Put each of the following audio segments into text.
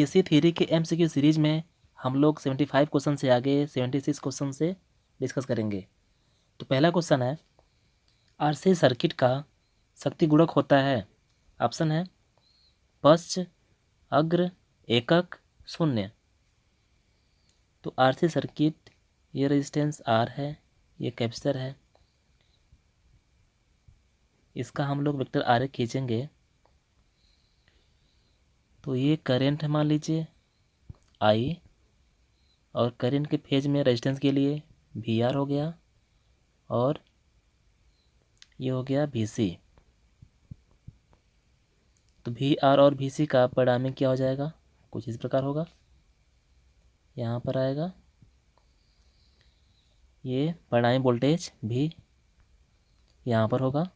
AC theory के MCQ series में हम लोग 75 क्वेश्चन से आगे 76 क्वेश्चन से डिस्कस करेंगे। तो पहला क्वेश्चन है, आरसी सर्किट का शक्ति गुणक होता है। ऑप्शन है पश्च, अग्र, एकक, शून्य। तो आरसी सर्किट, ये रेजिस्टेंस आर है, ये कैपेसिटर है, इसका हम लोग वेक्टर आर खींचेंगे तो ये करंट मान लीजिए आई, और करंट के फेज में रेजिस्टेंस के लिए वी आर हो गया, और ये हो गया वी सी। तो वी आर और वी सी का परिणामी क्या हो जाएगा, कुछ इस प्रकार होगा। यहाँ पर आएगा ये परिणामी वोल्टेज भी यहाँ पर होगा,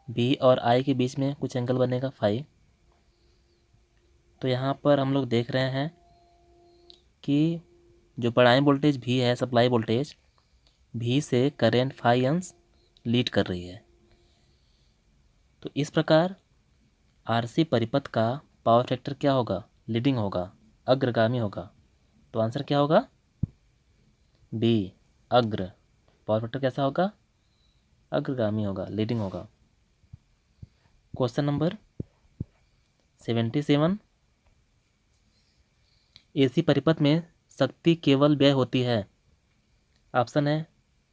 वी और आई के बीच में कुछ एंगल बनेगा फाई। तो यहाँ पर हम लोग देख रहे हैं कि जो परिणामी वोल्टेज भी है, सप्लाई वोल्टेज भी से करंट फाई अंश लीड कर रही है। तो इस प्रकार आरसी परिपथ का पावर फैक्टर क्या होगा, लीडिंग होगा, अग्रगामी होगा। तो आंसर क्या होगा, बी, अग्र। पावर फैक्टर कैसा होगा, अग्रगामी होगा, लीडिंग होगा। क्वेश्चन नंबर 77, एसी परिपथ में शक्ति केवल व्यय होती है। ऑप्शन है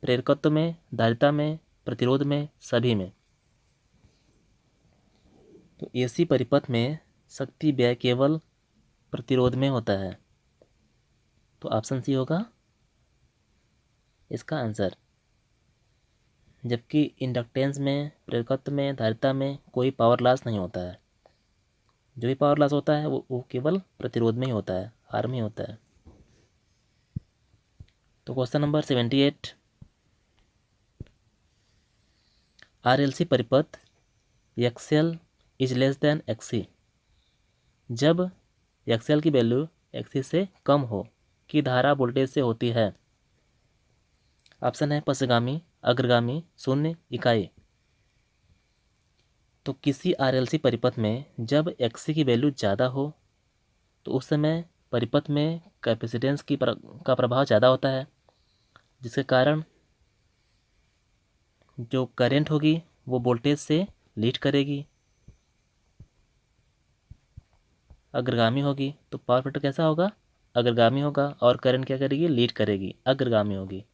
प्रेरकत्व में, धारिता में, प्रतिरोध में, सभी में। तो एसी परिपथ में शक्ति व्यय केवल प्रतिरोध में होता है, तो ऑप्शन सी होगा इसका आंसर। जबकि इंडक्टेंस में, प्रेरकत्व में, धारिता में कोई पावर लॉस नहीं होता है। जो भी पावर लॉस होता है वो केवल प्रतिरोध में ही होता है, आर में ही होता है। तो क्वेश्चन नंबर 78, आरएलसी परिपथ XL is less than XC जब एक्सएल की वैल्यू एक्सी से कम हो कि धारा वोल्टेज से होती है। ऑप्शन है पश्चगामी, अग्रगामी, शून्य, इकाई। तो किसी आरएलसी परिपथ में जब एक्सी की वैल्यू ज़्यादा हो तो उस समय परिपथ में कैपेसिटेंस का प्रभाव ज़्यादा होता है, जिसके कारण जो करंट होगी वो वोल्टेज से लीड करेगी, अग्रगामी होगी। तो पावर फैक्टर कैसा होगा, अग्रगामी होगा, और करंट क्या करेगी, लीड करेगी, अग्रगामी होगी।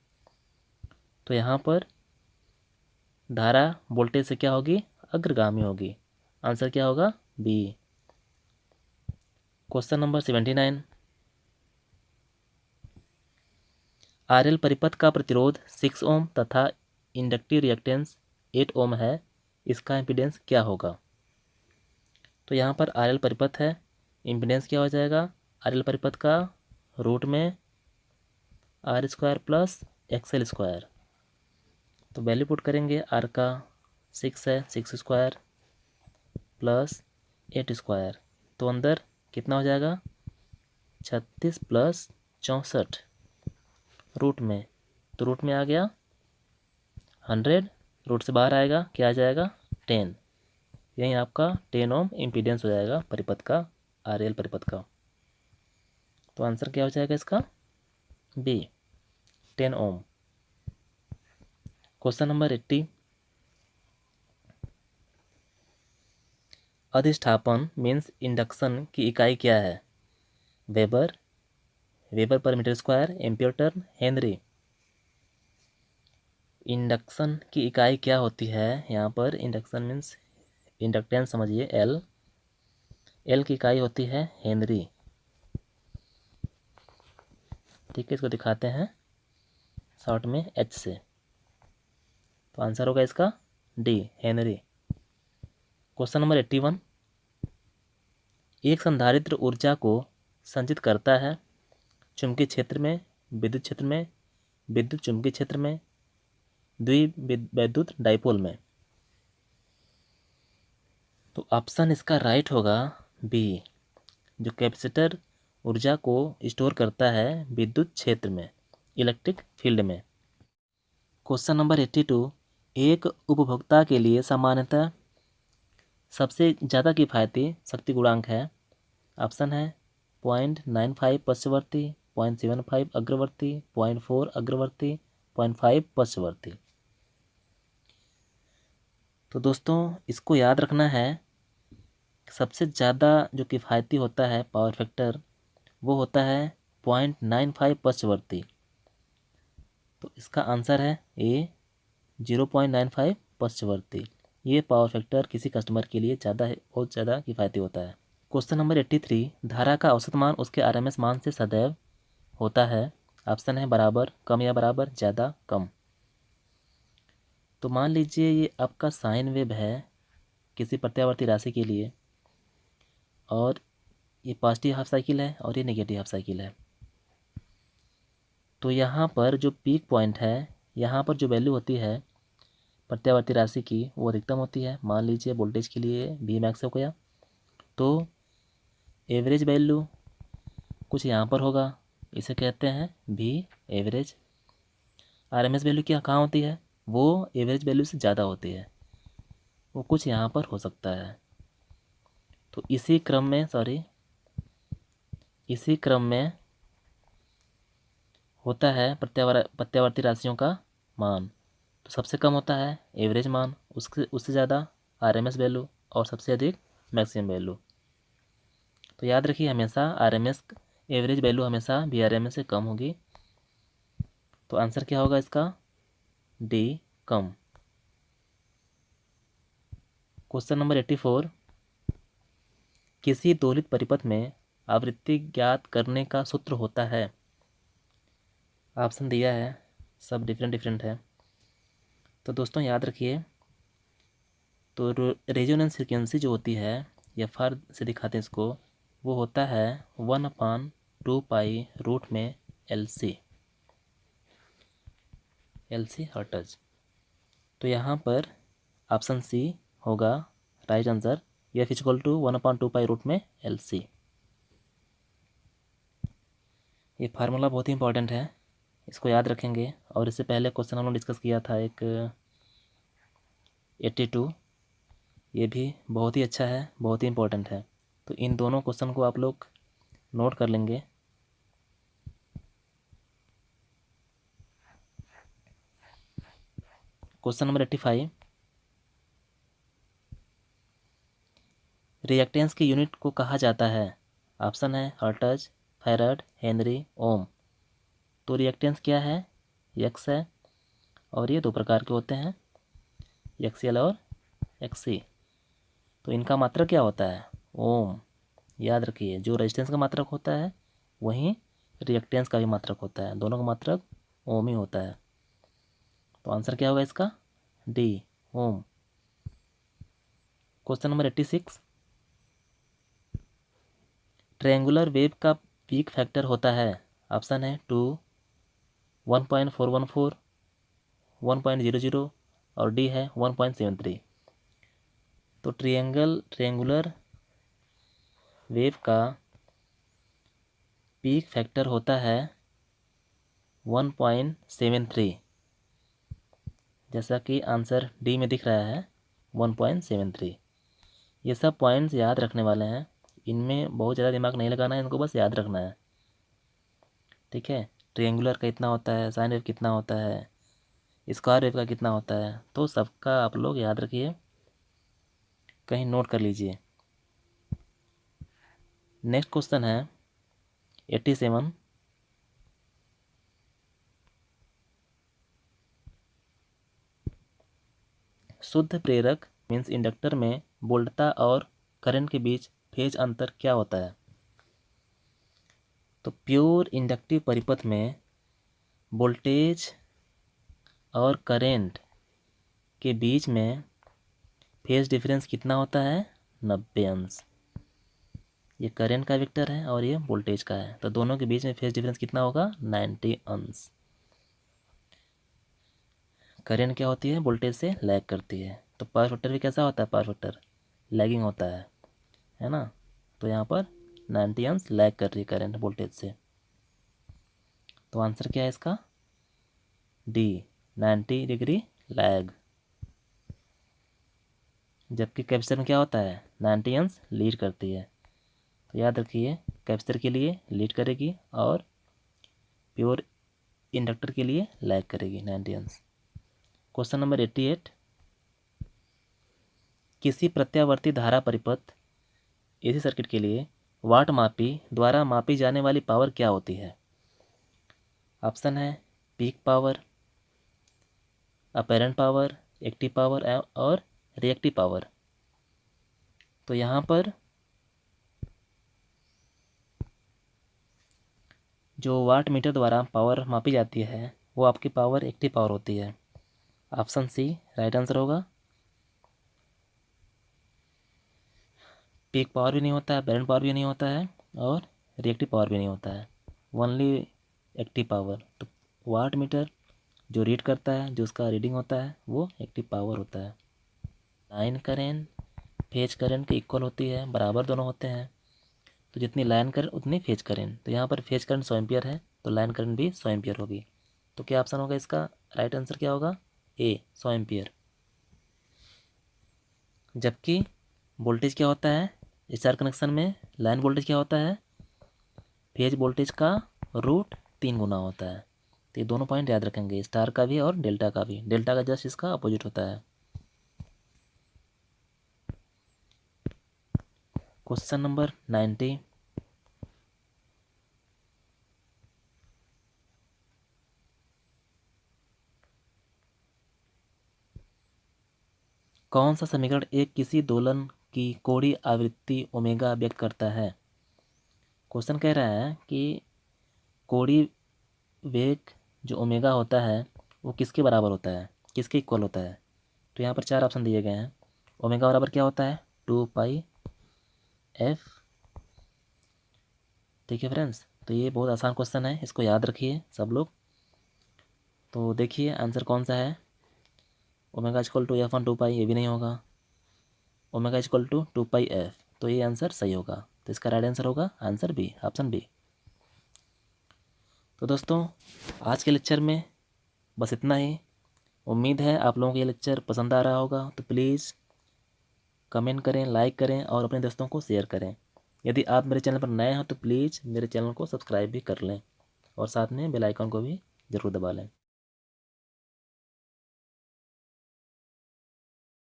तो यहाँ पर धारा वोल्टेज से क्या होगी, अग्रगामी होगी। आंसर क्या होगा, बी। क्वेश्चन नंबर 79, आरएल परिपथ का प्रतिरोध 6 ओम तथा इंडक्टिव रिएक्टेंस 8 ओम है, इसका इम्पीडेंस क्या होगा। तो यहाँ पर आरएल परिपथ है, इम्पीडेंस क्या हो जाएगा, आरएल परिपथ का रूट में R square plus XL square. तो वैल्यू पुट करेंगे, आर का 6 है, 6 स्क्वायर प्लस 8 स्क्वायर। तो अंदर कितना हो जाएगा, 36 प्लस 64 रूट में। तो रूट में आ गया 100, रूट से बाहर आएगा क्या आ जाएगा, 10। यही आपका 10 ओम इम्पीडेंस हो जाएगा परिपथ का, आरएल परिपथ का। तो आंसर क्या हो जाएगा इसका, बी, 10 ओम। क्वेश्चन नंबर 80, अधिष्ठापन मीन्स इंडक्शन की इकाई क्या है, weber, weber per metre square, ampere turn, henry. Induction की इकाई क्या होती है, यहाँ पर इंडक्शन मीन्स इंडक्टेंस समझिए, एल, एल की इकाई होती है हेनरी। ठीक है, इसको दिखाते हैं शॉर्ट में एच से। तो आंसर होगा इसका डी, हेनरी। क्वेश्चन नंबर 81, एक संधारित्र ऊर्जा को संचित करता है चुंबकीय क्षेत्र में, विद्युत क्षेत्र में, विद्युत चुंबकीय क्षेत्र में, द्विवैद्युत डाइपोल में। तो ऑप्शन इसका राइट होगा बी, जो कैपेसिटर ऊर्जा को स्टोर करता है विद्युत क्षेत्र में, इलेक्ट्रिक फील्ड में। क्वेश्चन नंबर 82, एक उपभोक्ता के लिए सामान्यतः सबसे ज़्यादा किफ़ायती शक्ति गुणांक है, ऑप्शन है 0.95 पश्चवर्ती, 0.75 अग्रवर्ती, 0.4 अग्रवर्ती, 0.5 पश्चवर्ती। तो दोस्तों इसको याद रखना है, सबसे ज़्यादा जो किफ़ायती होता है पावर फैक्टर वो होता है 0.95 पश्चवर्ती। तो इसका आंसर है ए 0.95 पश्चवर्ती। ये पावर फैक्टर किसी कस्टमर के लिए ज़्यादा है, बहुत ज़्यादा किफ़ायती होता है। क्वेश्चन नंबर 83, धारा का औसत मान उसके आरएमएस मान से सदैव होता है, ऑप्शन है बराबर, कम या बराबर, ज़्यादा, कम। तो मान लीजिए ये आपका साइन वेव है किसी प्रत्यावर्ती राशि के लिए, और ये पॉजिटिव हाफ साइकिल है और ये नेगेटिव हाफ साइकिल है। तो यहाँ पर जो पीक पॉइंट है, यहाँ पर जो वैल्यू होती है प्रत्यावर्ती राशि की वो अधिकतम होती है। मान लीजिए वोल्टेज के लिए वी मैक्स हो गया, तो एवरेज वैल्यू कुछ यहाँ पर होगा, इसे कहते हैं वी एवरेज। आरएमएस वैल्यू क्या कहाँ होती है, वो एवरेज वैल्यू से ज़्यादा होती है, वो कुछ यहाँ पर हो सकता है। तो इसी क्रम में होता है प्रत्यावर्ती राशियों का मान। तो सबसे कम होता है एवरेज मान, उससे ज़्यादा आरएमएस वैल्यू, और सबसे अधिक मैक्सिमम वैल्यू। तो याद रखिए हमेशा आरएमएस एवरेज वैल्यू हमेशा वीआरएमएस से कम होगी। तो आंसर क्या होगा इसका, डी, कम। क्वेश्चन नंबर 84, किसी दोलित परिपथ में आवृत्ति ज्ञात करने का सूत्र होता है। ऑप्शन दिया है, सब डिफरेंट है। तो दोस्तों याद रखिए, तो रेजोनेंस फ्रीक्वेंसी जो होती है, एफआर से दिखाते हैं इसको, वो होता है 1/2 पाई रूट में एलसी हर्ट्ज। तो यहाँ पर ऑप्शन सी होगा right answer, F equal to 1/2 pi root में एलसी। ये फार्मूला बहुत ही इंपॉर्टेंट है, इसको याद रखेंगे। और इससे पहले क्वेश्चन हम लोग डिस्कस किया था एक 82, ये भी बहुत ही अच्छा है, बहुत ही इंपॉर्टेंट है। तो इन दोनों क्वेश्चन को आप लोग नोट कर लेंगे। क्वेश्चन नंबर 85, रिएक्टेंस की यूनिट को कहा जाता है। ऑप्शन है हर्ट्ज, फैराड, हेनरी, ओम। तो रिएक्टेंस क्या है, एक्स है, और ये दो प्रकार के होते हैं, एक्सएल और एक्ससी। तो इनका मात्रक क्या होता है, ओम। याद रखिए, जो रेजिस्टेंस का मात्रक होता है वहीं रिएक्टेंस का भी मात्रक होता है, दोनों का मात्रक ओम ही होता है। तो आंसर क्या होगा इसका, डी, ओम। क्वेश्चन नंबर 86, ट्रायंगुलर वेव का पीक फैक्टर होता है। ऑप्शन है 2, 1.414, 1.00 और डी है 1.73। तो ट्रायंगुलर वेव का पीक फैक्टर होता है 1.73, जैसा कि आंसर डी में दिख रहा है 1.73। ये सब पॉइंट्स याद रखने वाले हैं, इनमें बहुत ज़्यादा दिमाग नहीं लगाना है, इनको बस याद रखना है, ठीक है। ट्रायंगुलर का इतना होता है, साइन वेव कितना होता है, स्क्वायर वेव का कितना होता है, तो सबका आप लोग याद रखिए, कहीं नोट कर लीजिए। नेक्स्ट क्वेश्चन है 87, शुद्ध प्रेरक मीन्स इंडक्टर में वोल्टता और करंट के बीच फेज अंतर क्या होता है। तो प्योर इंडक्टिव परिपथ में वोल्टेज और करंट के बीच में फेज डिफरेंस कितना होता है, 90 अंश। ये करंट का वेक्टर है और ये वोल्टेज का है, तो दोनों के बीच में फेज डिफरेंस कितना होगा, 90 अंश। करंट क्या होती है, वोल्टेज से लैग करती है। तो पावर फैक्टर भी कैसा होता है, पावर फैक्टर लैगिंग होता है ना। तो यहाँ पर 90 अंश लैग कर रही है करंट वोल्टेज से। तो आंसर क्या है इसका, डी, 90 डिग्री लैग। जबकि कैपेसिटर में क्या होता है, 90 अंश लीड करती है। तो याद रखिए, कैपेसिटर के लिए लीड करेगी और प्योर इंडक्टर के लिए लैग करेगी 90 अंश। क्वेश्चन नंबर 88, किसी प्रत्यावर्ती धारा परिपथ एसी सर्किट के लिए वाट मापी द्वारा मापी जाने वाली पावर क्या होती है? ऑप्शन है peak power, apparent power, active power और रिएक्टिव पावर। तो यहाँ पर जो वाट मीटर द्वारा पावर मापी जाती है वो आपकी पावर एक्टिव पावर होती है। ऑप्शन सी राइट आंसर होगा। पीक पावर भी नहीं होता है, अपेरेंट पावर भी नहीं होता है और रिएक्टिव पावर भी नहीं होता है, ओनली एक्टिव पावर। तो वाट मीटर जो रीड करता है, जो उसका रीडिंग होता है, वो एक्टिव पावर होता है। लाइन करेंट फेज करंट की इक्वल होती है, बराबर दोनों होते हैं। तो जितनी लाइन करंट उतनी फेज करंट। तो यहाँ पर फेज करंट 100 एम्पियर है तो लाइन करंट भी 100 एम्पियर होगी। तो क्या ऑप्शन होगा इसका? राइट आंसर क्या होगा? ए 100 एम्पियर। जबकि वोल्टेज क्या होता है स्टार कनेक्शन में? लाइन वोल्टेज क्या होता है? फेज वोल्टेज का √3 गुना होता है। तो ये दोनों पॉइंट याद रखेंगे, स्टार का भी और डेल्टा का भी। डेल्टा का जस्ट इसका अपोजिट होता है। क्वेश्चन नंबर 90, कौन सा समीकरण एक किसी दोलन की कोणीय आवृत्ति ओमेगा व्यक्त करता है? क्वेश्चन कह रहा है कि कोणीय वेग जो ओमेगा होता है वो किसके बराबर होता है, किसके इक्वल होता है? तो यहाँ पर 4 ऑप्शन दिए गए हैं। ओमेगा बराबर क्या होता है? 2πf। ठीक है फ्रेंड्स, तो ये बहुत आसान क्वेश्चन है, इसको याद रखिए सब लोग। तो देखिए आंसर कौन सा है। ओमेगा इक्वल टू f/2π, ये भी नहीं होगा। ओमेगा इक्वल टू 2πf, तो ये आंसर सही होगा। तो इसका राइट आंसर होगा आंसर बी, ऑप्शन बी। तो दोस्तों आज के लेक्चर में बस इतना ही। उम्मीद है आप लोगों को ये लेक्चर पसंद आ रहा होगा। तो प्लीज़ कमेंट करें, लाइक करें और अपने दोस्तों को शेयर करें। यदि आप मेरे चैनल पर नए हैं तो प्लीज़ मेरे चैनल को सब्सक्राइब भी कर लें और साथ में बेल आइकन को भी ज़रूर दबा लें।